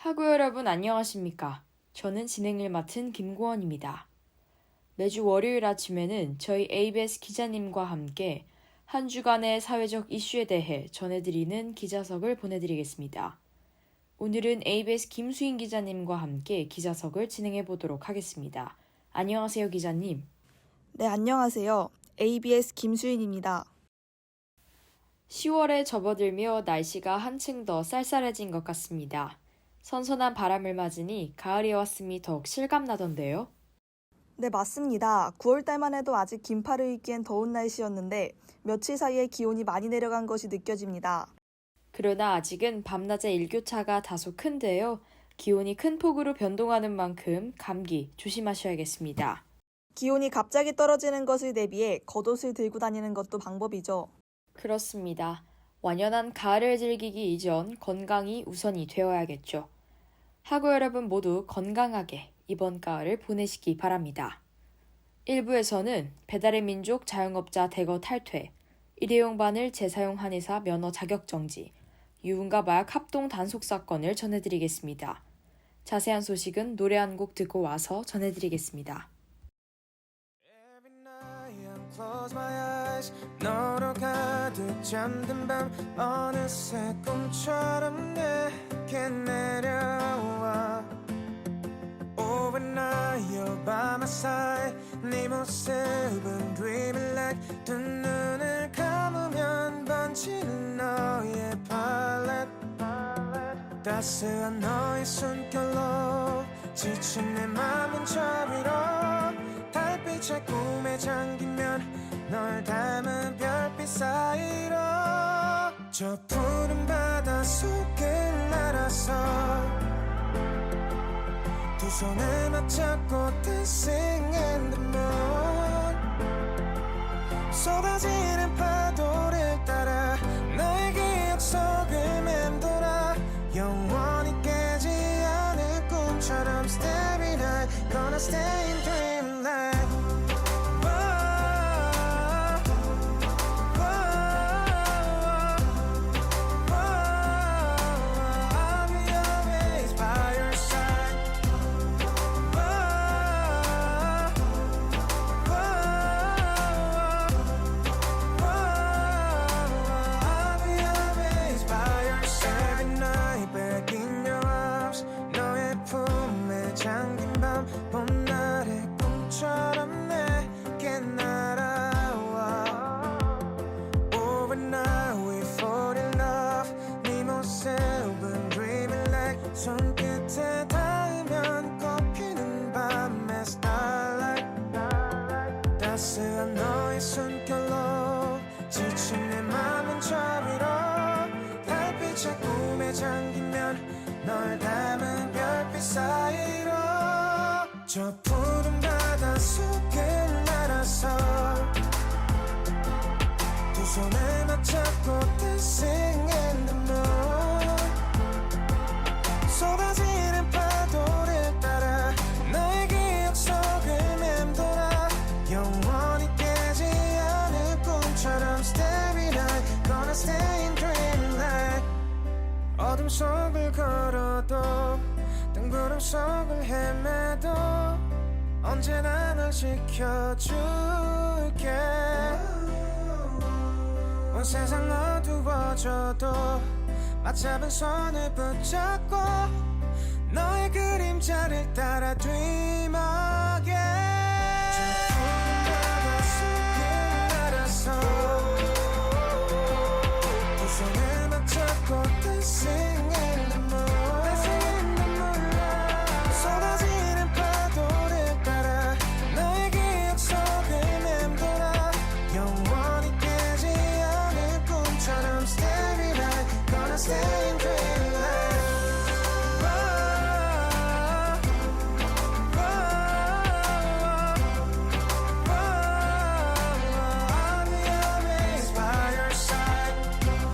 학우 여러분 안녕하십니까? 저는 진행을 맡은 김고원입니다. 매주 월요일 아침에는 저희 ABS 기자님과 함께 한 주간의 사회적 이슈에 대해 전해드리는 기자석을 보내드리겠습니다. 오늘은 ABS 김수인 기자님과 함께 기자석을 진행해 보도록 하겠습니다. 안녕하세요, 기자님. 네, 안녕하세요. ABS 김수인입니다. 10월에 접어들며 날씨가 한층 더 쌀쌀해진 것 같습니다. 선선한 바람을 맞으니 가을이 왔음이 더욱 실감나던데요. 네, 맞습니다. 9월달만 해도 아직 긴팔을 입기엔 더운 날씨였는데 며칠 사이에 기온이 많이 내려간 것이 느껴집니다. 그러나 아직은 밤낮의 일교차가 다소 큰데요. 기온이 큰 폭으로 변동하는 만큼 감기 조심하셔야겠습니다. 기온이 갑자기 떨어지는 것을 대비해 겉옷을 들고 다니는 것도 방법이죠. 그렇습니다. 완연한 가을을 즐기기 이전 건강이 우선이 되어야겠죠. 학우 여러분 모두 건강하게 이번 가을을 보내시기 바랍니다. 1부에서는 배달의 민족 자영업자 대거 탈퇴, 일회용 바늘 재사용 한의사 면허 자격 정지, 유흥과 마약 합동 단속 사건을 전해드리겠습니다. 자세한 소식은 노래 한 곡 듣고 와서 전해드리겠습니다. Close my eyes 너로 가득 잠든 밤 어느새 꿈처럼 내게 내려와 Overnight you're by my side 네 모습은 dreaming like 두 눈을 감으면 번지는 너의 팔레트 따스한 너의 숨결로 지친 내 맘은 저 위로 달빛의 꿈에 잠기면 널 닮은 별빛 사이로 저 푸른 바다 속을 날아서 두 손을 맞잡고 dancing in the moon 쏟아지는 파도를 따라 너의 기억 속을 맴돌아 영원히 깨지 않을 꿈처럼 starry night gonna stay in dreamland 잠긴 밤 봄날의 꿈처럼 내게 날아와 Overnight we fall in love 네 모습은 dreaming like 손끝에 닿으면 꽃피는 밤의 starlight 따스한 너의 숨결로 지친 내 맘은 저 위로 달빛의 꿈에 잠기면 널 닮은 별빛 사이로 저 푸른 바다 속을 날아서 두 손을 맞잡고 dancing in the moon 쏟아지는 파도를 따라 너의 기억 속을 맴돌아 영원히 깨지 않을 꿈처럼 starry night gonna stay in dreamland 어둠 속을 걸어도 등구름 속을 헤매도 언제나 널 지켜줄게 온 세상 어두워져도 맞잡은 손을 붙잡고 너의 그림자를 따라 dream again 저 푸른 바다 속을 날아서 두 손을 맞잡고 dancing in the moon 쏟아지는 파도를 따라 너의 기억 속을 맴돌아 영원히 깨지 않을 꿈처럼 starry night gonna stay in dreamland I'll be always by your side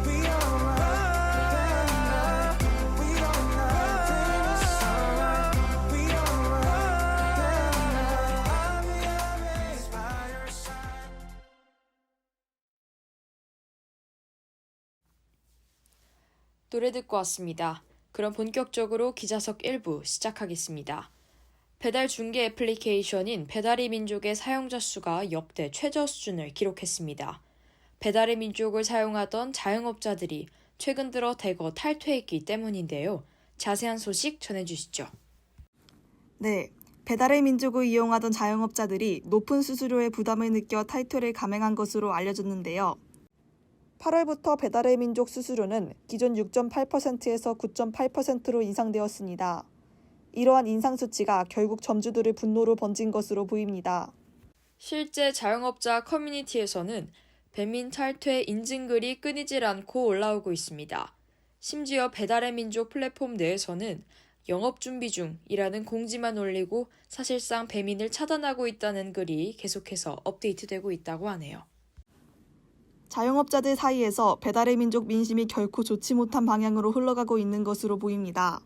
We don't run We don't nothing is alright We don't run I'll be always by your side 노래 듣고 왔습니다. 그럼 본격적으로 기자석 1부 시작하겠습니다. 배달 중개 애플리케이션인 배달의 민족의 사용자 수가 역대 최저 수준을 기록했습니다. 배달의 민족을 사용하던 자영업자들이 최근 들어 대거 탈퇴했기 때문인데요. 자세한 소식 전해주시죠. 네, 배달의 민족을 이용하던 자영업자들이 높은 수수료의 부담을 느껴 탈퇴를 감행한 것으로 알려졌는데요. 8월부터 배달의 민족 수수료는 기존 6.8%에서 9.8%로 인상되었습니다. 이러한 인상 수치가 결국 점주들의 분노로 번진 것으로 보입니다. 실제 자영업자 커뮤니티에서는 배민 탈퇴 인증글이 끊이질 않고 올라오고 있습니다. 심지어 배달의 민족 플랫폼 내에서는 영업 준비 중이라는 공지만 올리고 사실상 배민을 차단하고 있다는 글이 계속해서 업데이트되고 있다고 하네요. 자영업자들 사이에서 배달의 민족 민심이 결코 좋지 못한 방향으로 흘러가고 있는 것으로 보입니다.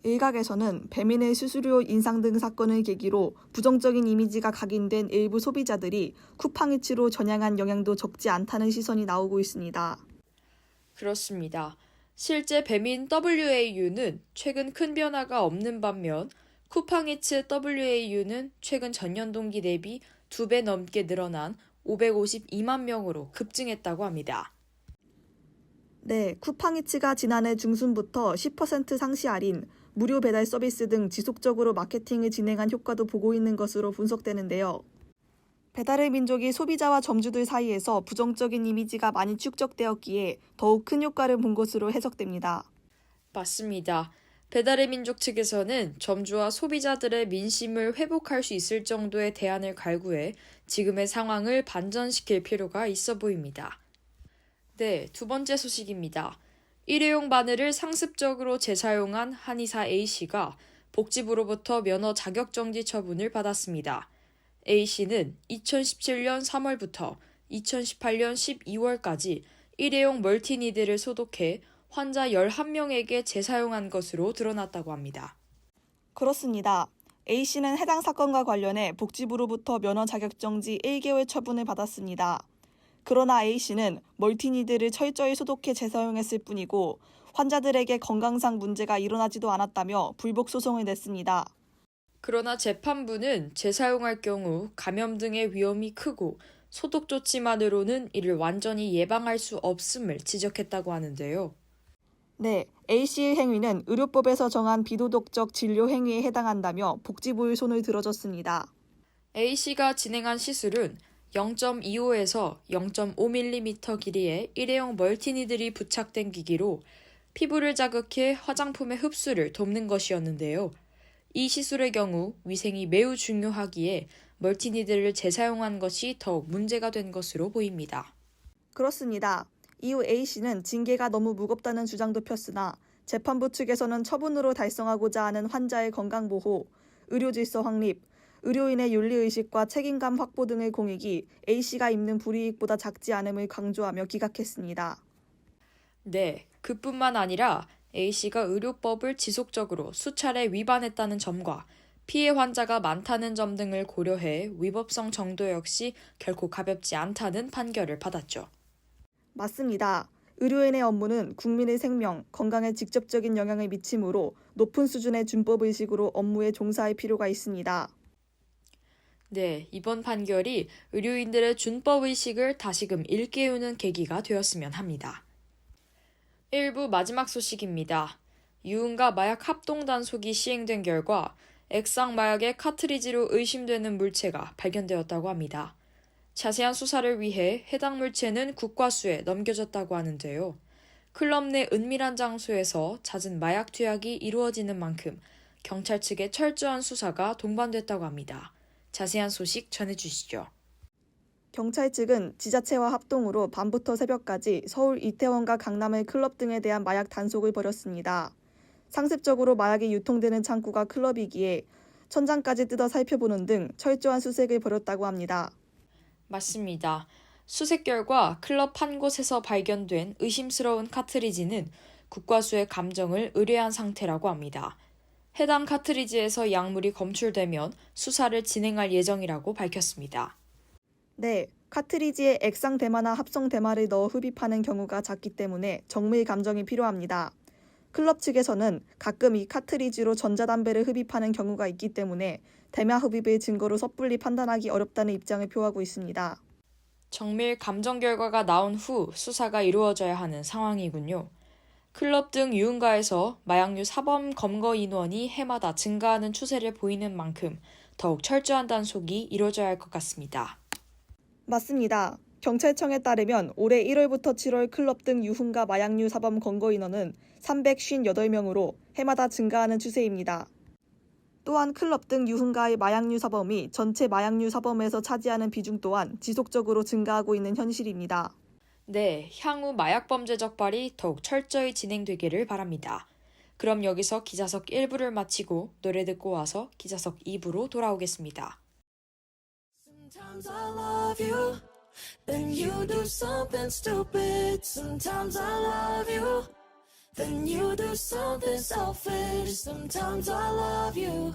일각에서는 배민의 수수료 인상 등 사건을 계기로 부정적인 이미지가 각인된 일부 소비자들이 쿠팡이츠로 전향한 영향도 적지 않다는 시선이 나오고 있습니다. 그렇습니다. 실제 배민 WAU는 최근 큰 변화가 없는 반면 쿠팡이츠 WAU는 최근 전년 동기 대비 2배 넘게 늘어난 552만 명으로 급증했다고 합니다. 네, 쿠팡이츠가 지난해 중순부터 10% 상시 할인, 무료 배달 서비스 등 지속적으로 마케팅을 진행한 효과도 보고 있는 것으로 분석되는데요. 배달의 민족이 소비자와 점주들 사이에서 부정적인 이미지가 많이 축적되었기에 더욱 큰 효과를 본 것으로 해석됩니다. 맞습니다. 배달의 민족 측에서는 점주와 소비자들의 민심을 회복할 수 있을 정도의 대안을 갈구해 지금의 상황을 반전시킬 필요가 있어 보입니다. 네, 두 번째 소식입니다. 일회용 바늘을 상습적으로 재사용한 한의사 A씨가 복지부로부터 면허 자격정지 처분을 받았습니다. A씨는 2017년 3월부터 2018년 12월까지 일회용 멀티니드를 소독해 환자 11명에게 재사용한 것으로 드러났다고 합니다. 그렇습니다. A씨는 해당 사건과 관련해 복지부로부터 면허 자격정지 1개월 처분을 받았습니다. 그러나 A씨는 멀티니드를 철저히 소독해 재사용했을 뿐이고 환자들에게 건강상 문제가 일어나지도 않았다며 불복 소송을 냈습니다. 그러나 재판부는 재사용할 경우 감염 등의 위험이 크고 소독 조치만으로는 이를 완전히 예방할 수 없음을 지적했다고 하는데요. 네, A씨의 행위는 의료법에서 정한 비도덕적 진료 행위에 해당한다며 복지부의 손을 들어줬습니다. A씨가 진행한 시술은 0.25에서 0.5mm 길이의 일회용 멀티니들이 부착된 기기로 피부를 자극해 화장품의 흡수를 돕는 것이었는데요. 이 시술의 경우 위생이 매우 중요하기에 멀티니들을 재사용한 것이 더욱 문제가 된 것으로 보입니다. 그렇습니다. 이후 A씨는 징계가 너무 무겁다는 주장도 폈으나 재판부 측에서는 처분으로 달성하고자 하는 환자의 건강보호, 의료질서 확립, 의료인의 윤리의식과 책임감 확보 등의 공익이 A씨가 입는 불이익보다 작지 않음을 강조하며 기각했습니다. 네, 그뿐만 아니라 A씨가 의료법을 지속적으로 수차례 위반했다는 점과 피해 환자가 많다는 점 등을 고려해 위법성 정도 역시 결코 가볍지 않다는 판결을 받았죠. 맞습니다. 의료인의 업무는 국민의 생명, 건강에 직접적인 영향을 미치므로 높은 수준의 준법의식으로 업무에 종사할 필요가 있습니다. 네, 이번 판결이 의료인들의 준법의식을 다시금 일깨우는 계기가 되었으면 합니다. 1부 마지막 소식입니다. 유흥과 마약 합동 단속이 시행된 결과 액상 마약의 카트리지로 의심되는 물체가 발견되었다고 합니다. 자세한 수사를 위해 해당 물체는 국과수에 넘겨졌다고 하는데요. 클럽 내 은밀한 장소에서 잦은 마약 투약이 이루어지는 만큼 경찰 측의 철저한 수사가 동반됐다고 합니다. 자세한 소식 전해주시죠. 경찰 측은 지자체와 합동으로 밤부터 새벽까지 서울 이태원과 강남의 클럽 등에 대한 마약 단속을 벌였습니다. 상습적으로 마약이 유통되는 창구가 클럽이기에 천장까지 뜯어 살펴보는 등 철저한 수색을 벌였다고 합니다. 맞습니다. 수색 결과 클럽 한 곳에서 발견된 의심스러운 카트리지는 국과수의 감정을 의뢰한 상태라고 합니다. 해당 카트리지에서 약물이 검출되면 수사를 진행할 예정이라고 밝혔습니다. 네, 카트리지에 액상 대마나 합성 대마를 넣어 흡입하는 경우가 잦기 때문에 정밀 감정이 필요합니다. 클럽 측에서는 가끔 이 카트리지로 전자담배를 흡입하는 경우가 있기 때문에 대마 흡입의 증거로 섣불리 판단하기 어렵다는 입장을 표하고 있습니다. 정밀 감정 결과가 나온 후 수사가 이루어져야 하는 상황이군요. 클럽 등 유흥가에서 마약류 사범 검거 인원이 해마다 증가하는 추세를 보이는 만큼 더욱 철저한 단속이 이루어져야 할 것 같습니다. 맞습니다. 경찰청에 따르면 올해 1월부터 7월 클럽 등 유흥가 마약류 사범 검거 인원은 358명으로 해마다 증가하는 추세입니다. 또한 클럽 등 유흥가의 마약류 사범이 전체 마약류 사범에서 차지하는 비중 또한 지속적으로 증가하고 있는 현실입니다. 네, 향후 마약범죄 적발이 더욱 철저히 진행되기를 바랍니다. 그럼 여기서 기자석 1부를 마치고 노래 듣고 와서 기자석 2부로 돌아오겠습니다. Sometimes I love you, then you do something stupid. Sometimes I love you, then you do something selfish. Sometimes I love you,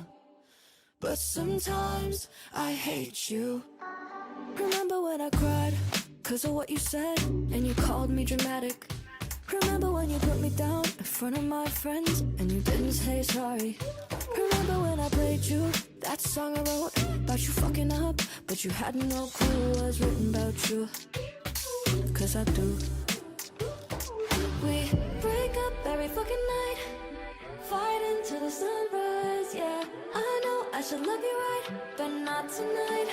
but sometimes I hate you. Remember when I cried 'cause of what you said and you called me dramatic? Remember when you put me down in front of my friends and you didn't say sorry? Remember when I played you that song I wrote about you fucking up, but you had no clue it was written about you? 'Cause I do. We break up every fucking night, fight into the sunrise, yeah. I know I should love you right, but not tonight.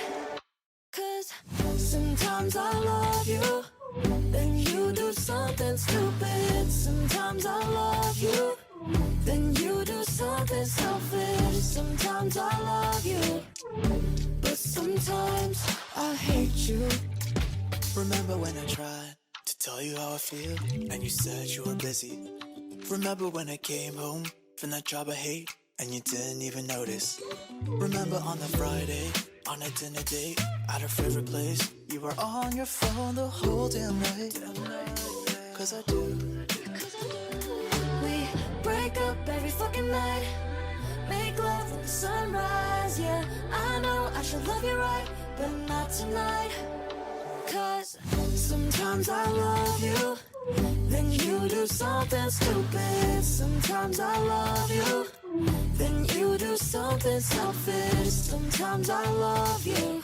'Cause sometimes I love you, then you do something stupid. Sometimes I love you, then you do something selfish. Sometimes I love you, but sometimes I hate you. Remember when I tried to tell you how I feel and you said you were busy? Remember when I came home from that job I hate and you didn't even notice? Remember on the Friday, on a dinner date at our favorite place, you were on your phone the whole damn night? 'Cause I do. We break up every fucking night, make love with the sunrise, yeah. I know I should love you right, but not tonight. 'Cause sometimes I love you, then you do something stupid. Sometimes I love you, then you do something selfish. Sometimes I love you,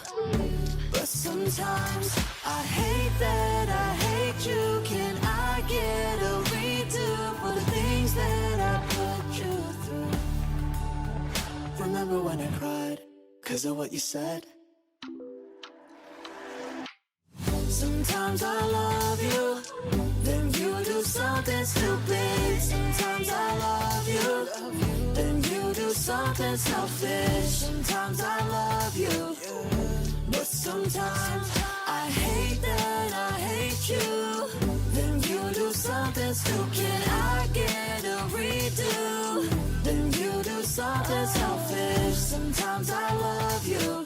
but sometimes I hate that I hate you. Can I get a redo for the things that I put you through? Remember when I cried 'cause of what you said? Sometimes I love you, then you do something stupid. Sometimes I love you, then you do something selfish. Sometimes I love you, but sometimes I hate that I hate you. Then you do something stupid. Can I get a redo? Then you do something selfish. Sometimes I love you,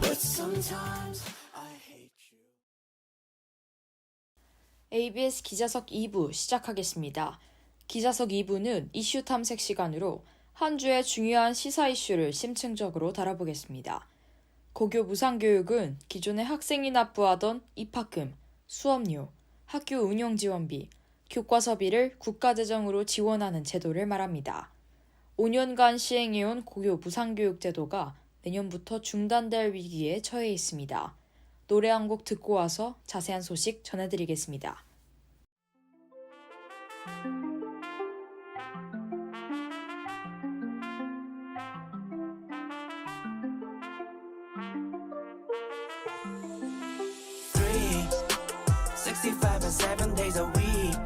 but sometimes I hate you. ABS 기자석 2부 시작하겠습니다. 기자석 2부는 이슈 탐색 시간으로 한 주의 중요한 시사 이슈를 심층적으로 다뤄보겠습니다. 고교 무상교육은 기존의 학생이 납부하던 입학금, 수업료, 학교 운영지원비, 교과서비를 국가재정으로 지원하는 제도를 말합니다. 5년간 시행해온 고교 무상교육 제도가 내년부터 중단될 위기에 처해 있습니다. 노래 한 곡 듣고 와서 자세한 소식 전해드리겠습니다. Three, 65 and 7 days a week.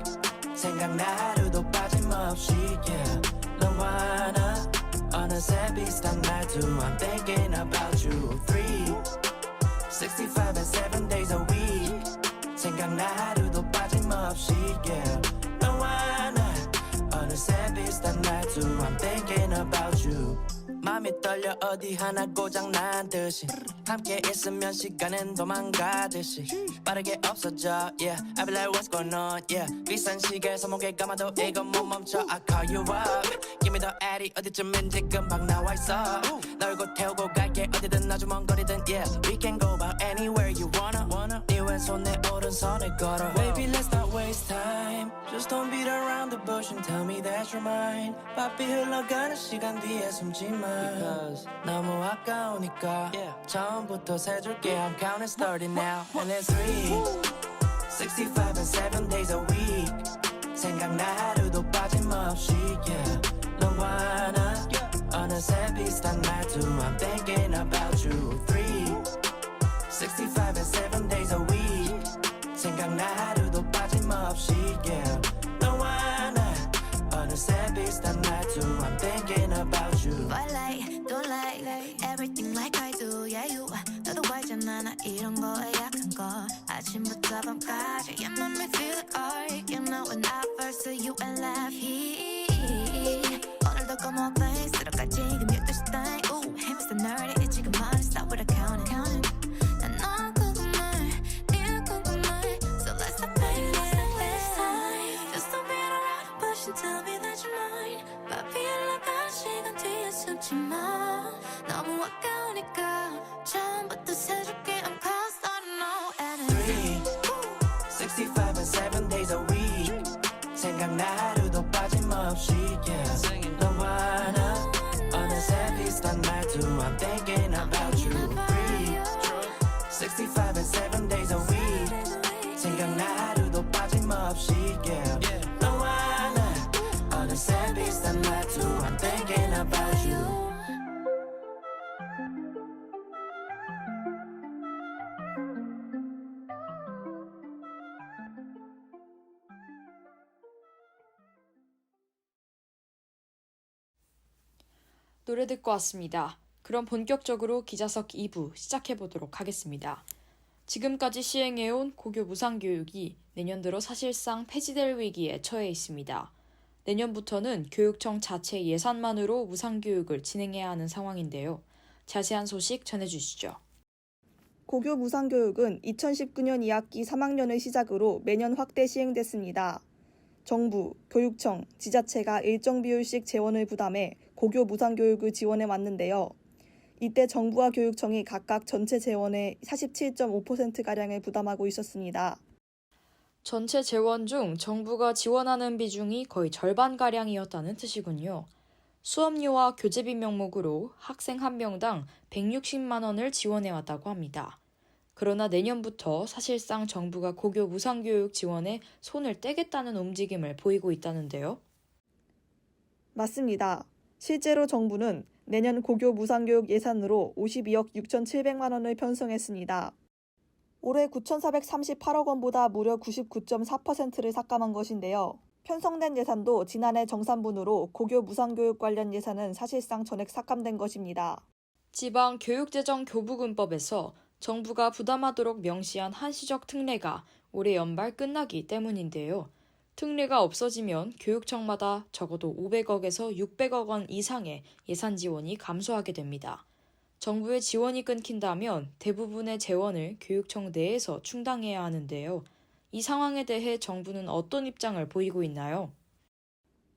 생각나 하루도 빠짐없이, yeah. 너와 나 어느새 비슷한 말투. I'm thinking about you. 3, 65 and 7 days a week. 생각나 하루도 빠짐없이, yeah. 너와 나 어느새 비슷한 말투. I'm thinking about you. 맘이 떨려 어디 하나 고장난 듯이 함께 있으면 시간은 도망가듯이 빠르게 없어져 yeah I be like what's going on yeah 비싼 시계 손목에 감아도 이건 못 멈춰 I call you up Give 힘이 더 애리 어디쯤인지 금방 나와 있어 널 곧 태우고 갈게 어디든 아주 먼 거리든 yeah we can go about anywhere you wanna 네 왼손 내 오른손을 걸어 Baby let's not waste time Just don't beat around the bush and tell me that you're mine 바삐 흘러가는 시간 뒤에 숨지마 Because 너무 아까우니까 처음부터 세줄게 I'm counting starting now And it's 365 and 7 days a week 생각나 하루도 빠짐없이 yeah 너와 나 어느새 비슷한 말투 I'm thinking about you 365 and 7 days a week 생각나 하루도 빠짐없이 yeah 너와 나 어느새 비슷한 말투 I'm thinking about you But like, don't like everything like I do yeah you 너도 알잖아 나 이런 거에 약한 거 아침부터 밤까지 You make me feel like art You know when I first saw you and laugh 오늘도 꼬마 face 들어가지 지금 12시 따위 Ooh, hey Mr. Nerdy 지금 말해 stop with a counting 난 너 궁금해 네가 궁금해 So let's not play this time Just don't beat around the bush and tell me that you're mine 바삐 흘러간 시간 뒤에 숨지 마 너무 아까우니까 처음부터 세줄게 I'm close I don't know and 365 and 7 days a week 생각나 하루도 빠짐없이 yeah 너와 나 어느새 비슷한 말투 I'm thinking about you 365 and 7 days a week 생각나 하루도 빠짐없이 yeah 너와 나 어느새 비슷한 말투 I'm thinking about you 노래 듣고 왔습니다. 그럼 본격적으로 기자석 2부 시작해보도록 하겠습니다. 지금까지 시행해온 고교 무상교육이 내년 들어 사실상 폐지될 위기에 처해 있습니다. 내년부터는 교육청 자체 예산만으로 무상교육을 진행해야 하는 상황인데요. 자세한 소식 전해주시죠. 고교 무상교육은 2019년 2학기 3학년을 시작으로 매년 확대 시행됐습니다. 정부, 교육청, 지자체가 일정 비율씩 재원을 부담해 고교 무상교육을 지원해 왔는데요. 이때 정부와 교육청이 각각 전체 재원의 47.5%가량을 부담하고 있었습니다. 전체 재원 중 정부가 지원하는 비중이 거의 절반가량이었다는 뜻이군요. 수업료와 교재비 명목으로 학생 한 명당 160만 원을 지원해왔다고 합니다. 그러나 내년부터 사실상 정부가 고교 무상교육 지원에 손을 떼겠다는 움직임을 보이고 있다는데요. 맞습니다. 실제로 정부는 내년 고교 무상교육 예산으로 52억 6,700만 원을 편성했습니다. 올해 9,438억 원보다 무려 99.4%를 삭감한 것인데요. 편성된 예산도 지난해 정산분으로 고교 무상교육 관련 예산은 사실상 전액 삭감된 것입니다. 지방교육재정교부금법에서 정부가 부담하도록 명시한 한시적 특례가 올해 연말 끝나기 때문인데요. 특례가 없어지면 교육청마다 적어도 500억에서 600억 원 이상의 예산 지원이 감소하게 됩니다. 정부의 지원이 끊긴다면 대부분의 재원을 교육청 내에서 충당해야 하는데요. 이 상황에 대해 정부는 어떤 입장을 보이고 있나요?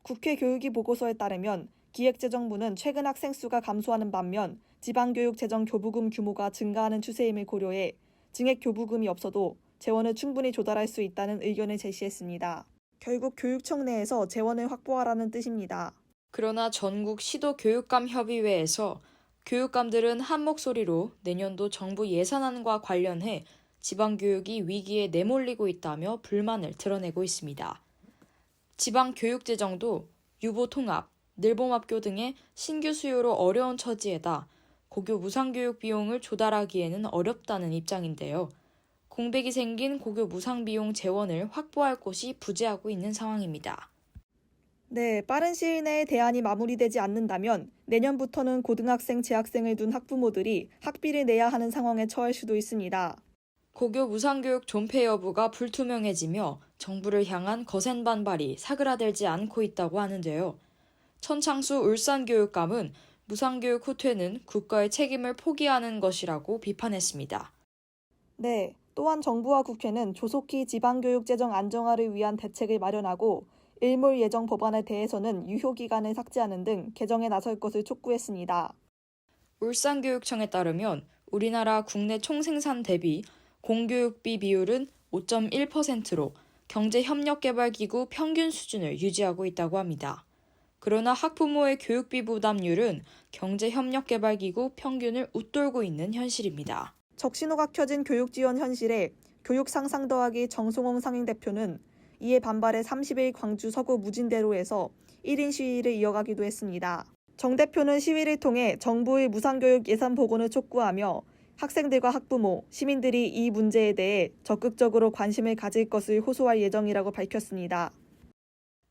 국회 교육위 보고서에 따르면 기획재정부는 최근 학생 수가 감소하는 반면 지방교육재정교부금 규모가 증가하는 추세임을 고려해 증액교부금이 없어도 재원을 충분히 조달할 수 있다는 의견을 제시했습니다. 결국 교육청 내에서 재원을 확보하라는 뜻입니다. 그러나 전국 시도교육감협의회에서 교육감들은 한 목소리로 내년도 정부 예산안과 관련해 지방교육이 위기에 내몰리고 있다며 불만을 드러내고 있습니다. 지방교육재정도 유보통합, 늘봄합교 등의 신규 수요로 어려운 처지에다 고교 무상교육 비용을 조달하기에는 어렵다는 입장인데요. 공백이 생긴 고교 무상비용 재원을 확보할 곳이 부재하고 있는 상황입니다. 네, 빠른 시일 내에 대안이 마무리되지 않는다면 내년부터는 고등학생, 재학생을 둔 학부모들이 학비를 내야 하는 상황에 처할 수도 있습니다. 고교 무상교육 존폐 여부가 불투명해지며 정부를 향한 거센 반발이 사그라들지 않고 있다고 하는데요. 천창수 울산교육감은 무상교육 후퇴는 국가의 책임을 포기하는 것이라고 비판했습니다. 네, 또한 정부와 국회는 조속히 지방교육 재정 안정화를 위한 대책을 마련하고 일몰 예정 법안에 대해서는 유효기간을 삭제하는 등 개정에 나설 것을 촉구했습니다. 울산교육청에 따르면 우리나라 국내 총생산 대비 공교육비 비율은 5.1%로 경제협력개발기구 평균 수준을 유지하고 있다고 합니다. 그러나 학부모의 교육비 부담률은 경제협력개발기구 평균을 웃돌고 있는 현실입니다. 적신호가 켜진 교육지원 현실에 교육 상상 더하기 정송홍 상임대표는 이에 반발해 30일 광주 서구 무진대로에서 1인 시위를 이어가기도 했습니다. 정 대표는 시위를 통해 정부의 무상교육 예산 복원을 촉구하며 학생들과 학부모, 시민들이 이 문제에 대해 적극적으로 관심을 가질 것을 호소할 예정이라고 밝혔습니다.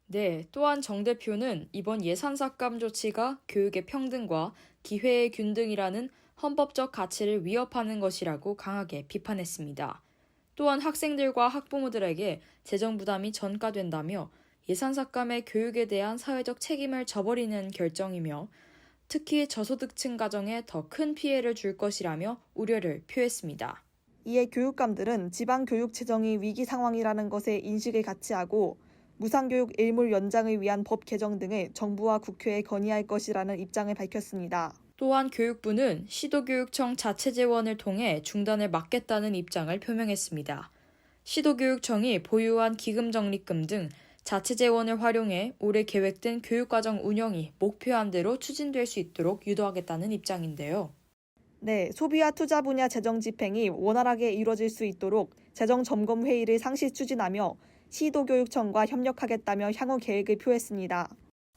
네, 또한 정 대표는 이번 예산 삭감 조치가 교육의 평등과 기회의 균등이라는 헌법적 가치를 위협하는 것이라고 강하게 비판했습니다. 또한 학생들과 학부모들에게 재정 부담이 전가된다며 예산 삭감의 교육에 대한 사회적 책임을 져버리는 결정이며 특히 저소득층 가정에 더 큰 피해를 줄 것이라며 우려를 표했습니다. 이에 교육감들은 지방교육 재정이 위기 상황이라는 것에 인식을 같이 하고 무상교육 일몰 연장을 위한 법 개정 등을 정부와 국회에 건의할 것이라는 입장을 밝혔습니다. 또한 교육부는 시도교육청 자체 재원을 통해 중단을 막겠다는 입장을 표명했습니다. 시도교육청이 보유한 기금적립금 등 자체 재원을 활용해 올해 계획된 교육과정 운영이 목표한 대로 추진될 수 있도록 유도하겠다는 입장인데요. 네, 소비와 투자 분야 재정 집행이 원활하게 이루어질 수 있도록 재정 점검 회의를 상시 추진하며 시도교육청과 협력하겠다며 향후 계획을 표했습니다.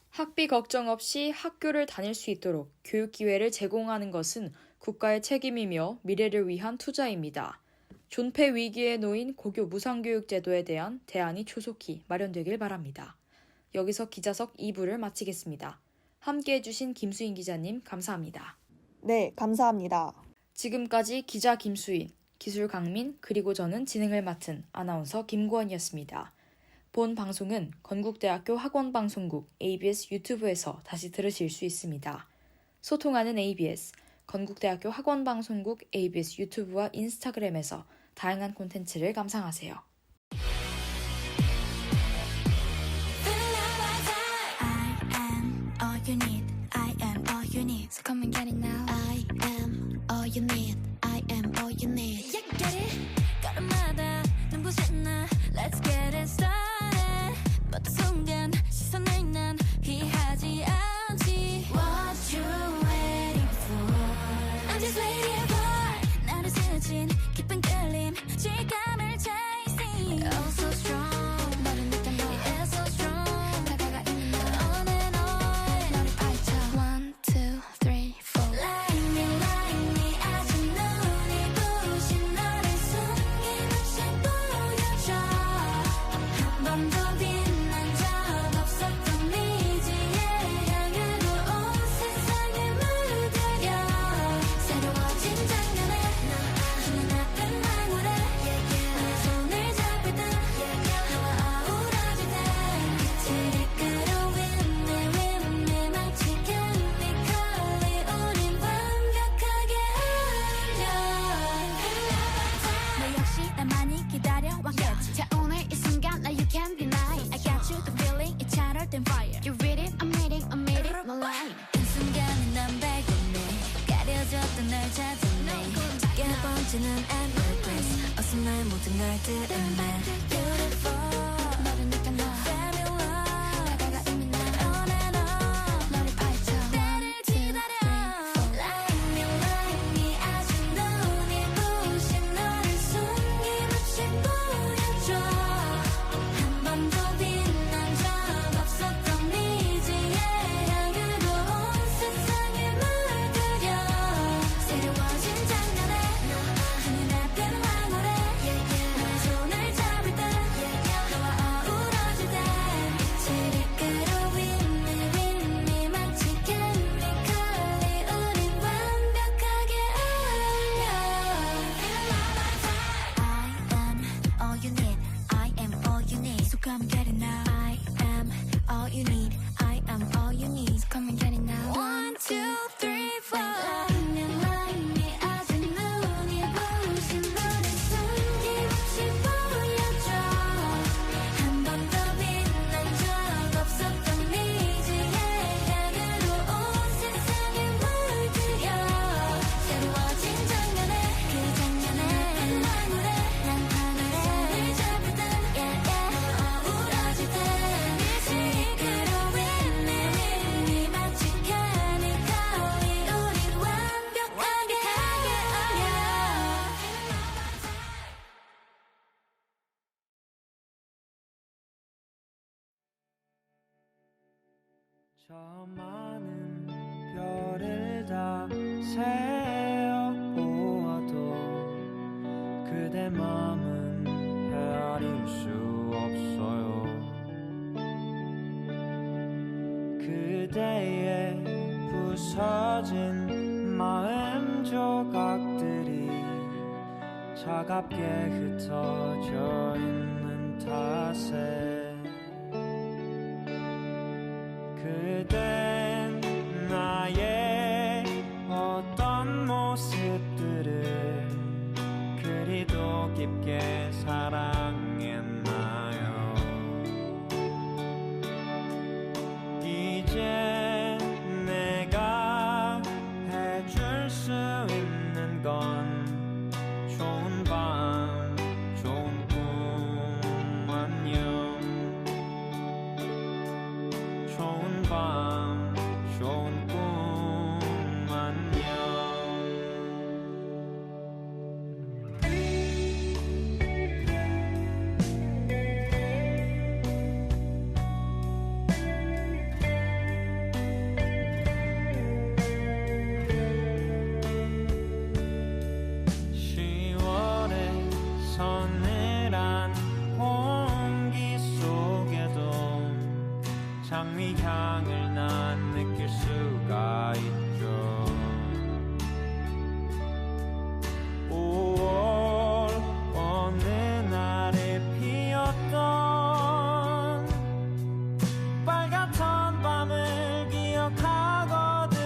학비 걱정 없이 학교를 다닐 수 있도록 교육 기회를 제공하는 것은 국가의 책임이며 미래를 위한 투자입니다. 존폐 위기에 놓인 고교 무상교육 제도에 대한 대안이 조속히 마련되길 바랍니다. 여기서 기자석 2부를 마치겠습니다. 함께해 주신 김수인 기자님 감사합니다. 네, 감사합니다. 지금까지 기자 김수인, 기술 강민, 그리고 저는 진행을 맡은 아나운서 김구원이었습니다. 본 방송은 건국대학교 학원방송국 ABS 유튜브에서 다시 들으실 수 있습니다. 소통하는 ABS, 건국대학교 학원방송국 ABS 유튜브와 인스타그램에서 다양한 콘텐츠를 감상하세요. I am all you need. I am all you need. So come and get it now. I am all you need. I am all you need. Yeah, get it? 걸음마다 눈부셨나? Let's get it started. 모든 순간 시선을 난 피하지 않지. What you waiting for? I'm just waiting for. 나를 스친 깊은 끌림 질감을 chasing. Oh so strong. 너를 느껴 너 yeah, so strong. 다가가 있는 너 on and on. 너를 파헤쳐 1, 2, 3, 4. Like me 아주 너 저 많은 별을 다 세어 보아도 그대 맘은 헤아릴 수 없어요. 그대의 부서진 마음 조각들이 차갑게 흩어져 있는 탓에 그댄 나의 어떤 모습들을 그리도 깊게 사랑했나요? 이제 내가 해줄 수 있는 건 좋은 밤 좋은 꿈 안녕. 좋은 밤 좋은 꿈 안녕. 서늘한 공기 속에도 장미향을 난 느낄 수가 있죠. 5월 어느 날에 피었던 빨갛던 밤을 기억하거든요.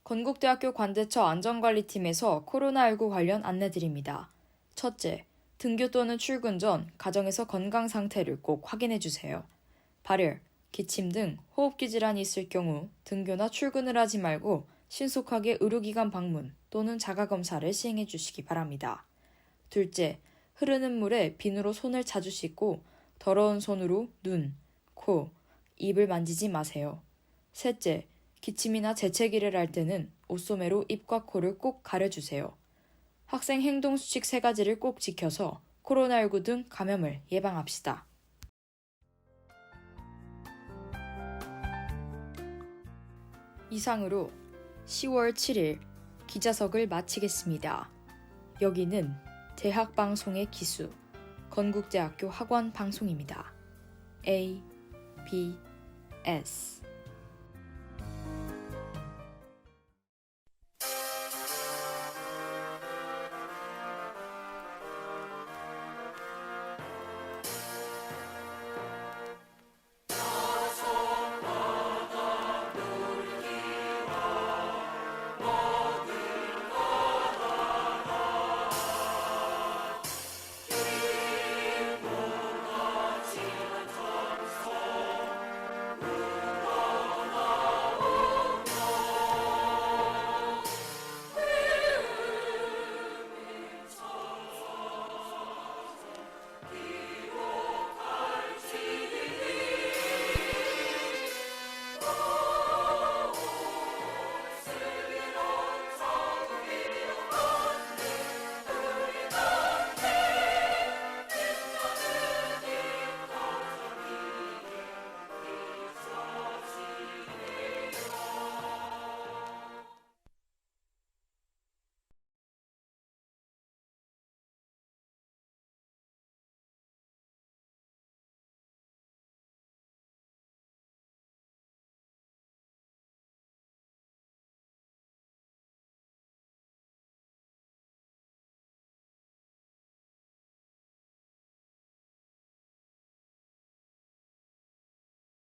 건국대학교 관대처 안전관리팀에서 코로나19 관련 안내드립니다. 첫째, 등교 또는 출근 전 가정에서 건강 상태를 꼭 확인해주세요. 발열, 기침 등 호흡기 질환이 있을 경우 등교나 출근을 하지 말고 신속하게 의료기관 방문 또는 자가검사를 시행해주시기 바랍니다. 둘째, 흐르는 물에 비누로 손을 자주 씻고 더러운 손으로 눈, 코, 입을 만지지 마세요. 셋째, 기침이나 재채기를 할 때는 옷소매로 입과 코를 꼭 가려주세요. 학생 행동수칙 3가지를 꼭 지켜서 코로나19 등 감염을 예방합시다. 이상으로 10월 7일 기자석을 마치겠습니다. 여기는 대학방송의 기수, 건국대학교 학원방송입니다. A, B, S